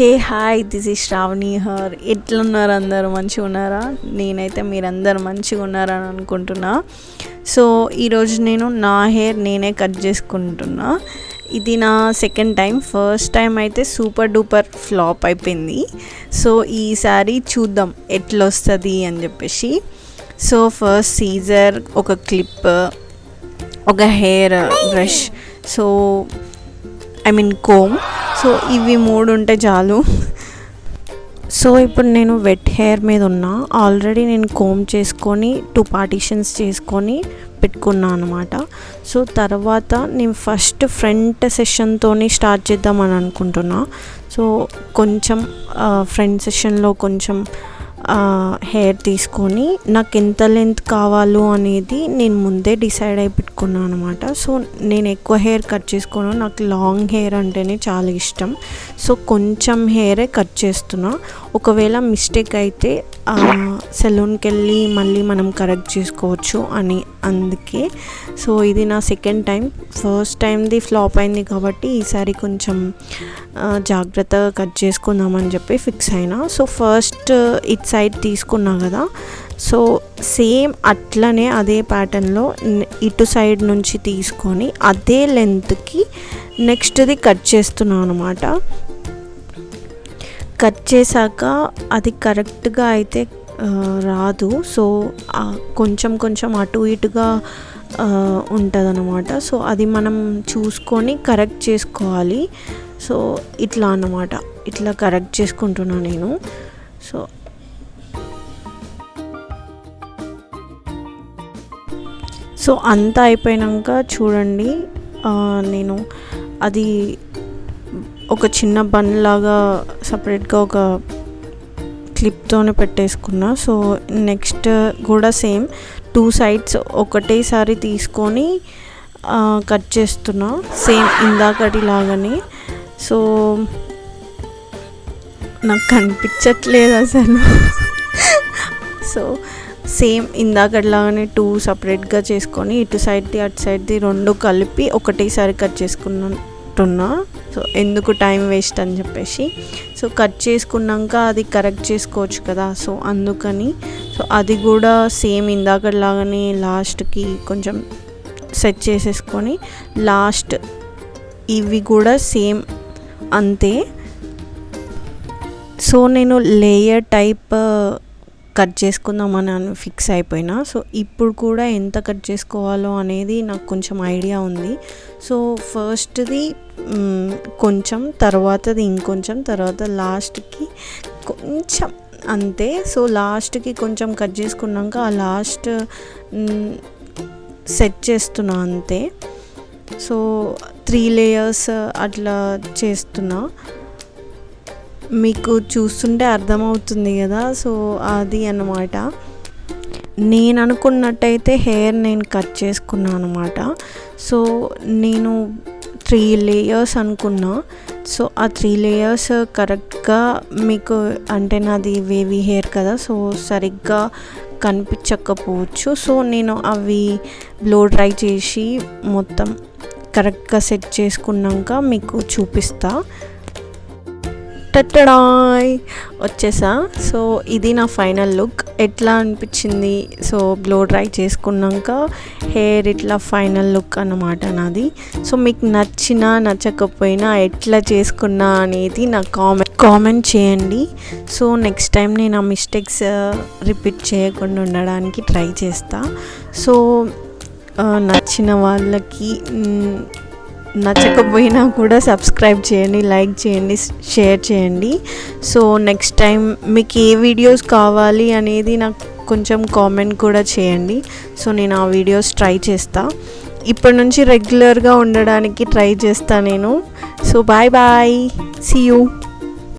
Hey hi, this is Shravani here. ఎట్లున్నారు అందరూ? మంచిగా ఉన్నారా? నేనైతే మీరందరూ మంచిగా ఉన్నారని అనుకుంటున్నా. సో ఈరోజు నేను నా హెయిర్ నేనే కట్ చేసుకుంటున్నా. ఇది నా సెకండ్ టైం. ఫస్ట్ టైం అయితే సూపర్ డూపర్ ఫ్లాప్ అయిపోయింది. సో ఈసారి చూద్దాం ఎట్లా వస్తుంది అని చెప్పేసి. సో ఫస్ట్ సీజర్, ఒక క్లిప్, ఒక hair brush, so comb. So ఇవి 3 ఉంటే చాలు. సో ఇప్పుడు నేను వెట్ హెయిర్ మీద ఉన్నా. ఆల్రెడీ నేను కోమ్ చేసుకొని 2 పార్టీషన్స్ చేసుకొని పెట్టుకున్నా అనమాట. సో తర్వాత నేను ఫస్ట్ ఫ్రంట్ సెషన్తో స్టార్ట్ చేద్దామని అనుకుంటున్నా. సో కొంచెం ఫ్రంట్ సెషన్లో కొంచెం హెయిర్ తీసుకొని నాకు ఎంత లెంత్ కావాలో అనేది నేను ముందే డిసైడ్ అయి పెట్టుకున్నాను అనమాట. సో నేను ఎక్కువ హెయిర్ కట్ చేసుకోను, నాకు లాంగ్ హెయిర్ అంటేనే చాలా ఇష్టం. సో కొంచెం హెయిరే కట్ చేస్తున్నా. ఒకవేళ మిస్టేక్ అయితే సెలూన్కి వెళ్ళి మళ్ళీ మనం కరెక్ట్ చేసుకోవచ్చు అని, అందుకే. సో ఇది నా సెకండ్ టైం. ఫస్ట్ టైంది ఫ్లాప్ అయింది కాబట్టి ఈసారి కొంచెం జాగ్రత్తగా కట్ చేసుకుందామని చెప్పి ఫిక్స్ అయినా. సో ఫస్ట్ ఇట్ సైడ్ తీసుకున్నా కదా, సో సేమ్ అట్లనే అదే ప్యాటర్న్లో ఇటు సైడ్ నుంచి తీసుకొని అదే లెంత్కి నెక్స్ట్ది కట్ చేస్తున్నాను అనమాట. కట్ చేశాక అది కరెక్ట్గా అయితే రాదు. సో కొంచెం కొంచెం అటు ఇటుగా ఉంటుందన్నమాట. సో అది మనం చూసుకొని కరెక్ట్ చేసుకోవాలి. సో ఇట్లా అన్నమాట, ఇట్లా కరెక్ట్ చేసుకుంటున్నాను నేను. సో అంతా అయిపోయాక చూడండి, నేను అది ఒక చిన్న బన్ లాగా సపరేట్గా ఒక క్లిప్తోనే పెట్టేసుకున్నా. సో నెక్స్ట్ కూడా సేమ్ 2 సైడ్స్ ఒకటేసారి తీసుకొని కట్ చేస్తున్నా, సేమ్ ఇందాకటి లాగానే. సో నాకు కనిపించట్లేదు అసలు. సో సేమ్ ఇందాకట్లాగానే 2 సపరేట్గా చేసుకొని ఇటు సైడ్ది అటు సైడ్ది 2 కలిపి ఒకటేసారి కట్ చేసుకుంటున్నా. సో ఎందుకు టైం వేస్ట్ అని చెప్పేసి. సో కట్ చేసుకున్నాక అది కరెక్ట్ చేసుకోవచ్చు కదా, సో అందుకని. సో అది కూడా సేమ్ ఇందాకలాగానే లాస్ట్కి కొంచెం సెట్ చేసేసుకొని లాస్ట్ ఇవి కూడా సేమ్ అంతే. సో నేను లేయర్ టైప్ కట్ చేసుకుందామని ఫిక్స్ అయిపోయినా. సో ఇప్పుడు కూడా ఎంత కట్ చేసుకోవాలో అనేది నాకు కొంచెం ఐడియా ఉంది. సో ఫస్ట్ది కొంచెం, తర్వాతది ఇంకొంచెం, తర్వాత లాస్ట్కి కొంచెం అంతే. సో లాస్ట్కి కొంచెం కట్ చేసుకున్నాక ఆ లాస్ట్ సెట్ చేస్తున్నా అంతే. సో 3 లేయర్స్ అట్లా చేస్తున్నా. మీకు చూస్తుంటే అర్థమవుతుంది కదా. సో అది అన్నమాట. నేను అనుకున్నట్టయితే హెయిర్ నేను కట్ చేసుకున్నాను అనమాట. సో నేను 3 లేయర్స్ అనుకున్నా. సో ఆ 3 లేయర్స్ కరెక్ట్గా మీకు, అంటే నాది వేవీ హెయిర్ కదా, సో సరిగ్గా కనిపించకపోవచ్చు. సో నేను అవి బ్లో డ్రై చేసి మొత్తం కరెక్ట్గా సెట్ చేసుకున్నాక మీకు చూపిస్తా. టట్టడాయ్ వచ్చేసా. సో ఇది నా ఫైనల్ లుక్. ఎట్లా అనిపించింది? సో బ్లో డ్రై చేసుకున్నాక హెయిర్ ఇట్లా ఫైనల్ లుక్ అన్నమాట నాది. సో మీకు నచ్చినా నచ్చకపోయినా ఎట్లా చేసుకున్నా అనేది నాకు కామెంట్ చేయండి. సో నెక్స్ట్ టైం నేను ఆ మిస్టేక్స్ రిపీట్ చేయకుండా ఉండడానికి ట్రై చేస్తా. సో నచ్చిన వాళ్ళకి, నచ్చకపోయినా కూడా సబ్స్క్రైబ్ చేయండి, లైక్ చేయండి, షేర్ చేయండి. సో నెక్స్ట్ టైం మీకు ఏ వీడియోస్ కావాలి అనేది నాకు కొంచెం కామెంట్ కూడా చేయండి. సో నేను ఆ వీడియోస్ ట్రై చేస్తా. ఇప్పటి నుంచి రెగ్యులర్గా ఉండడానికి ట్రై చేస్తా నేను. So bye bye, see you.